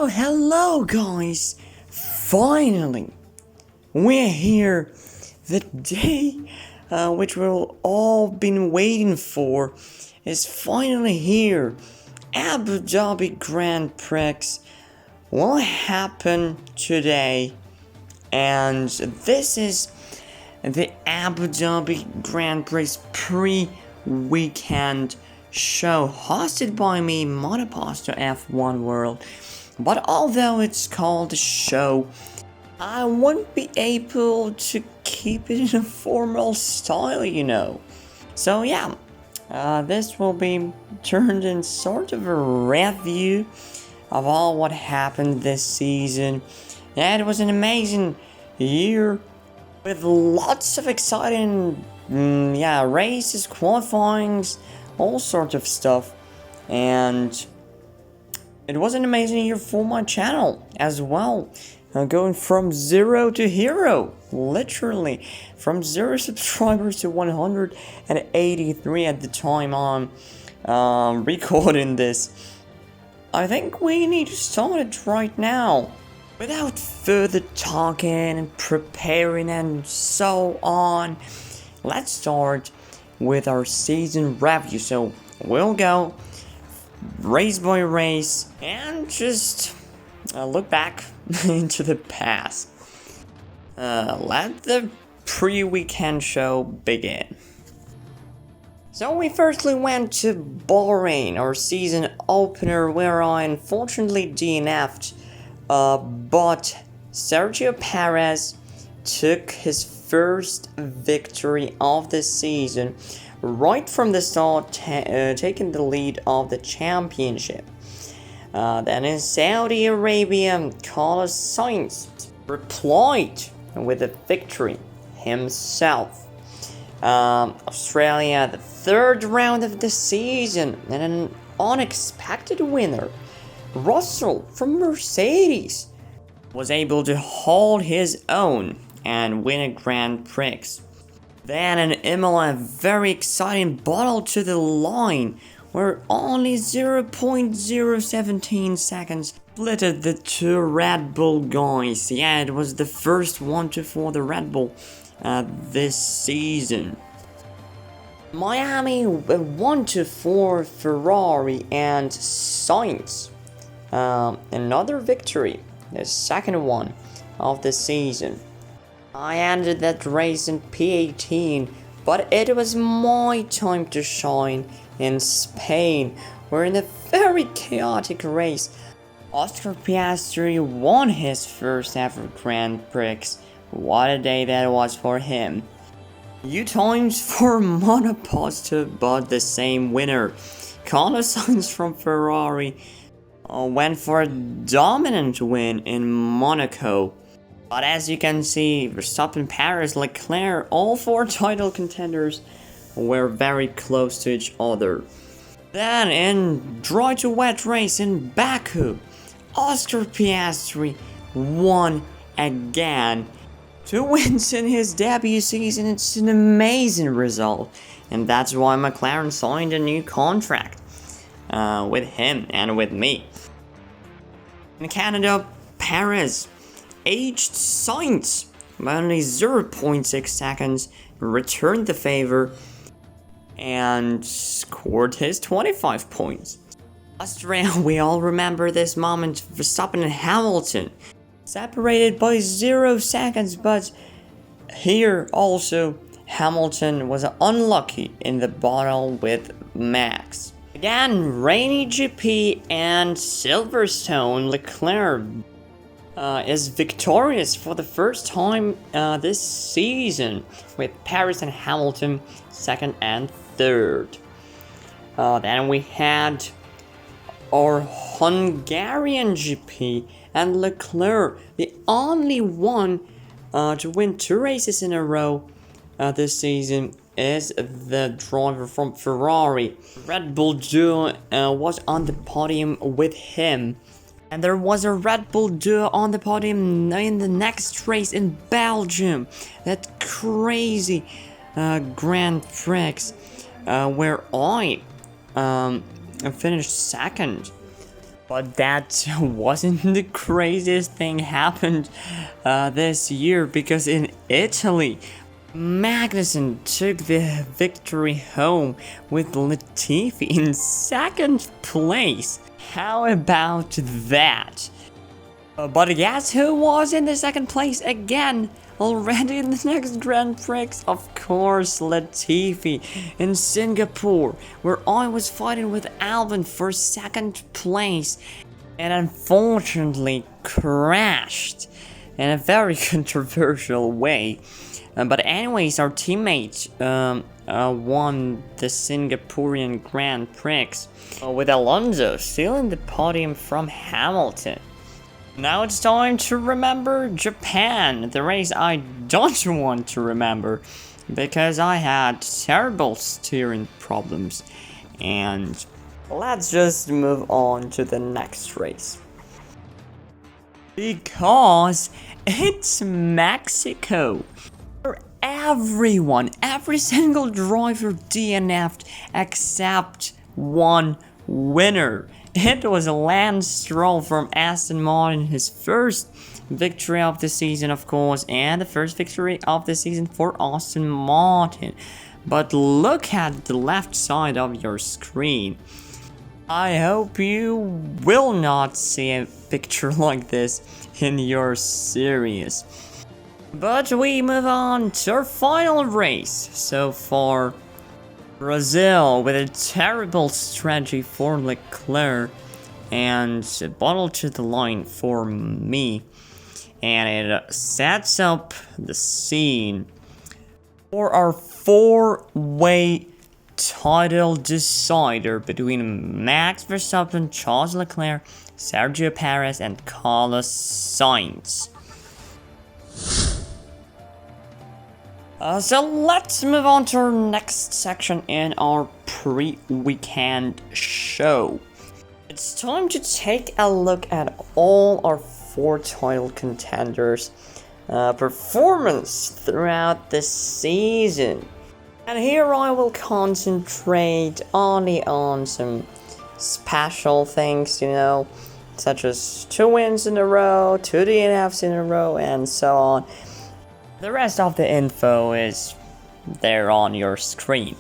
Hello guys! Finally, we're here. The day which we've all been waiting for is finally here. Abu Dhabi Grand Prix will happen today, and this is the Abu Dhabi Grand Prix pre-weekend show hosted by me, Piastri F1 World. But although it's called a show, I won't be able to keep it in a formal style, you know. So yeah, this will be turned in sort of a review of all what happened this season. Yeah, it was an amazing year with lots of exciting races, qualifyings, all sorts of stuff. And it was an amazing year for my channel as well. Going from 0 to hero, literally. From 0 subscribers to 183 at the time I'm recording this. I think we need to start it right now. Without further talking and preparing and so on, let's start with our season review. So we'll go race by race and just look back into the past. Let the pre-weekend show begin. So we firstly went to Bahrain, our season opener, where I unfortunately DNF'd, but Sergio Perez took his first victory of the season right from the start, taking the lead of the championship. Then in Saudi Arabia, Carlos Sainz replied with a victory himself. Australia, the third round of the season, and an unexpected winner, Russell from Mercedes, was able to hold his own and win a Grand Prix. Then in Imola, a very exciting battle to the line, where only 0.017 seconds splitted the two Red Bull guys. Yeah, it was the first 1-2 for the Red Bull this season. Miami, 1-2 for Ferrari and Sainz. Another victory, the second one of the season. I ended that race in P18, but it was my time to shine in Spain, where in a very chaotic race, Oscar Piastri won his first ever Grand Prix. What a day that was for him. U times for Monoposto, but the same winner. Carlos Sainz from Ferrari went for a dominant win in Monaco. But as you can see, Verstappen, Perez, Leclerc, all four title contenders were very close to each other. Then in dry to wet race in Baku, Oscar Piastri won again. 2 wins in his debut season, it's an amazing result. And that's why McLaren signed a new contract with him and with me. In Canada, Perez aged Sainz by only 0.6 seconds, returned the favor, and scored his 25 points. Austria, we all remember this moment, Verstappen and Hamilton, separated by 0 seconds, but here also Hamilton was unlucky in the battle with Max. Again, rainy GP and Silverstone, Leclerc is victorious for the first time this season, with Perez and Hamilton second and third. Then we had our Hungarian GP, and Leclerc, the only one to win 2 races in a row this season, is the driver from Ferrari. Red Bull duo was on the podium with him. And there was a Red Bull duo on the podium in the next race in Belgium. That crazy Grand Prix where I finished second. But that wasn't the craziest thing happened this year, because in Italy, Magnussen took the victory home with Latifi in second place. How about that? But guess who was in the second place again? Already in the next Grand Prix? Of course, Latifi in Singapore, where I was fighting with Albon for second place and unfortunately crashed in a very controversial way. But anyways, our teammate won the Singaporean Grand Prix with Alonso still in the podium from Hamilton. Now it's time to remember Japan, the race I don't want to remember because I had terrible steering problems. And let's just move on to the next race. Because it's Mexico. Every single driver DNF'd except one winner. It was Lance Stroll from Aston Martin, his first victory of the season, of course, and the first victory of the season for Aston Martin. But look at the left side of your screen. I hope you will not see a picture like this in your series. But we move on to our final race so far. Brazil with a terrible strategy for Leclerc and a bottle to the line for me. And it sets up the scene for our four-way title decider between Max Verstappen, Charles Leclerc, Sergio Perez and Carlos Sainz. So let's move on to our next section in our pre-weekend show. It's time to take a look at all our four title contenders' performance throughout the season. And here I will concentrate only on some special things, such as 2 wins in a row, 2 DNFs in a row, and so on. The rest of the info is there on your screen.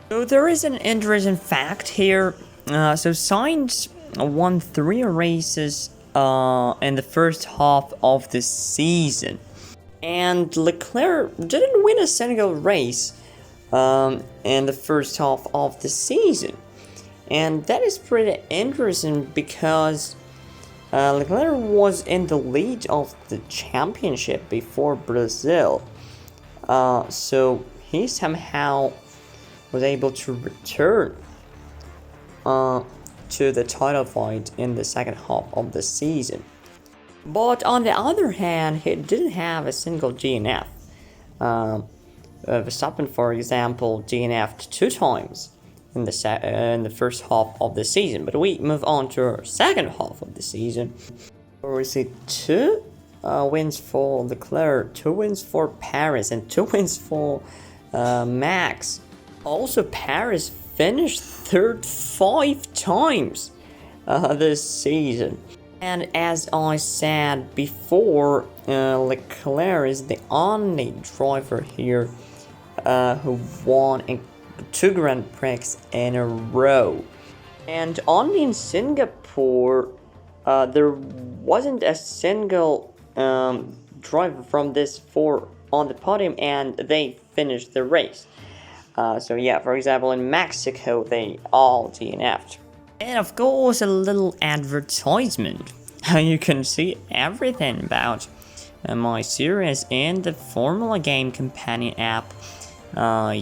So there is an interesting fact here. So Sainz won 3 races in the first half of the season. And Leclerc didn't win a single race in the first half of the season. And that is pretty interesting because Leclerc was in the lead of the championship before Brazil, so he somehow was able to return to the title fight in the second half of the season. But on the other hand, he didn't have a single DNF. Verstappen, for example, DNF'd 2 times in the first half of the season. But we move on to our second half of the season, where we see 2 wins for Leclerc, 2 wins for Perez, and 2 wins for Max. Also, Perez finished third 5 times this season. And as I said before, Leclerc is the only driver here who won 2 Grand Prix in a row. And only in Singapore, there wasn't a single driver from this 4 on the podium, and they finished the race. So yeah, for example, in Mexico, they all DNF'd. And of course, a little advertisement. You can see everything about my series in the Formula Game Companion app.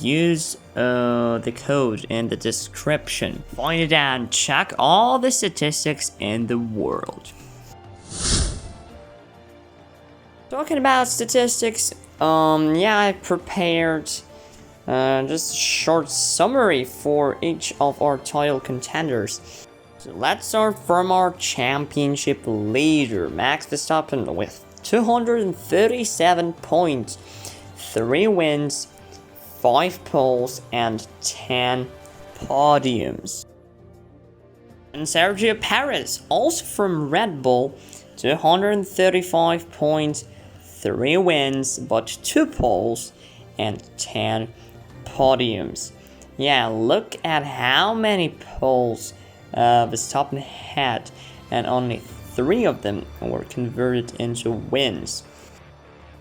Use the code in the description. Find it and check all the statistics in the world. Talking about statistics, I prepared just a short summary for each of our title contenders. So let's start from our championship leader, Max Verstappen, with 237 points, 3 wins, 5 poles, and 10 podiums. And Sergio Perez, also from Red Bull, 235 points, 3 wins, but 2 poles and 10 podiums. Yeah, look at how many poles Verstappen had, and only 3 of them were converted into wins.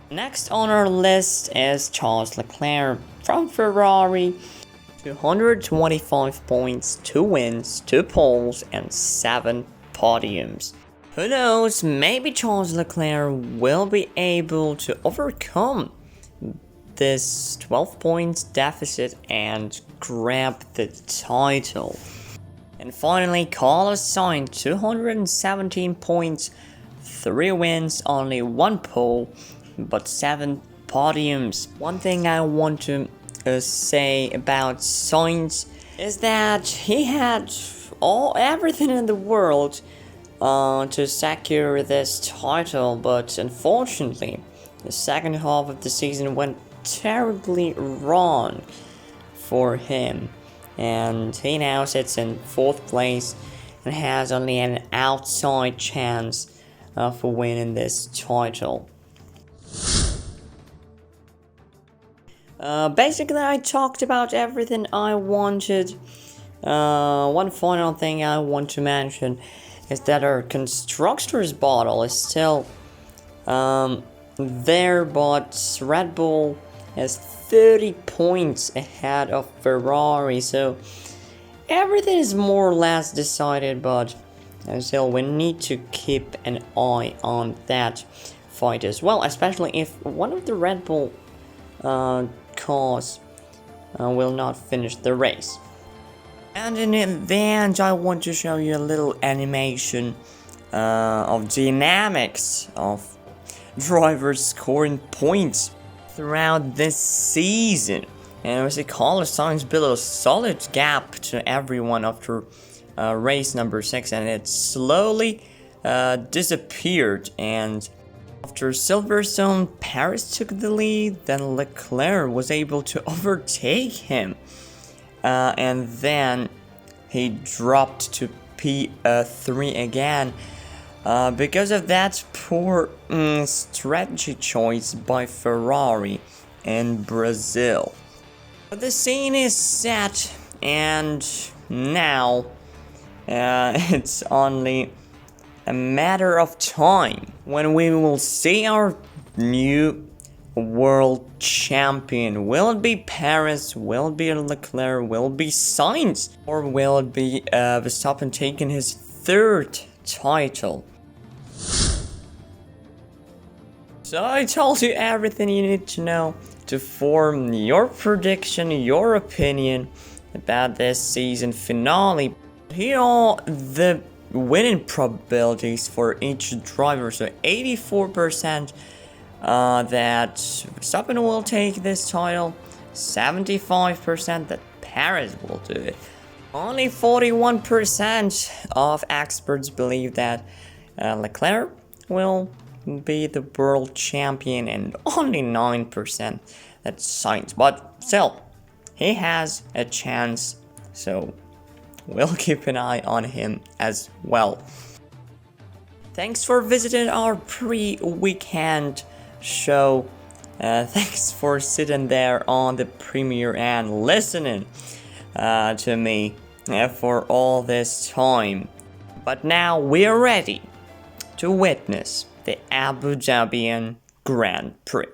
Next on our list is Charles Leclerc from Ferrari. 225 points, 2 wins, 2 poles, and 7 podiums. Who knows, maybe Charles Leclerc will be able to overcome this 12 points deficit and grab the title. And finally, Carlos Sainz, 217 points, 3 wins, only 1 pole, but 7 podiums. One thing I want to say about Sainz is that he had everything in the world to secure this title, but unfortunately the second half of the season went terribly wrong for him, and he now sits in 4th place and has only an outside chance for winning this title. Basically, I talked about everything I wanted. One final thing I want to mention is that our constructors battle is still there, but Red Bull is 30 points ahead of Ferrari, so everything is more or less decided, but still we need to keep an eye on that fight as well, especially if one of the Red Bull cars will not finish the race. And in the end, I want to show you a little animation of dynamics of drivers scoring points throughout this season. And we see Carlos Sainz built a solid gap to everyone after race number 6, and it slowly disappeared. And after Silverstone, Perez took the lead, then Leclerc was able to overtake him. And then he dropped to P3 again because of that poor strategy choice by Ferrari in Brazil. But the scene is set, and now it's only a matter of time when we will see our new world champion. Will it be Perez? Will it be Leclerc? Will it be Sainz? Or will it be Verstappen taking his 3rd title? So I told you everything you need to know to form your prediction, your opinion about this season finale. Here are the winning probabilities for each driver. So 84% that Verstappen will take this title, 75% that Perez will do it. Only 41% of experts believe that Leclerc will be the world champion, and only 9% that Sainz. But still, he has a chance, so we'll keep an eye on him as well. Thanks for visiting our pre-weekend show. Thanks for sitting there on the premiere and listening to me for all this time. But now we're ready to witness the Abu Dhabi Grand Prix.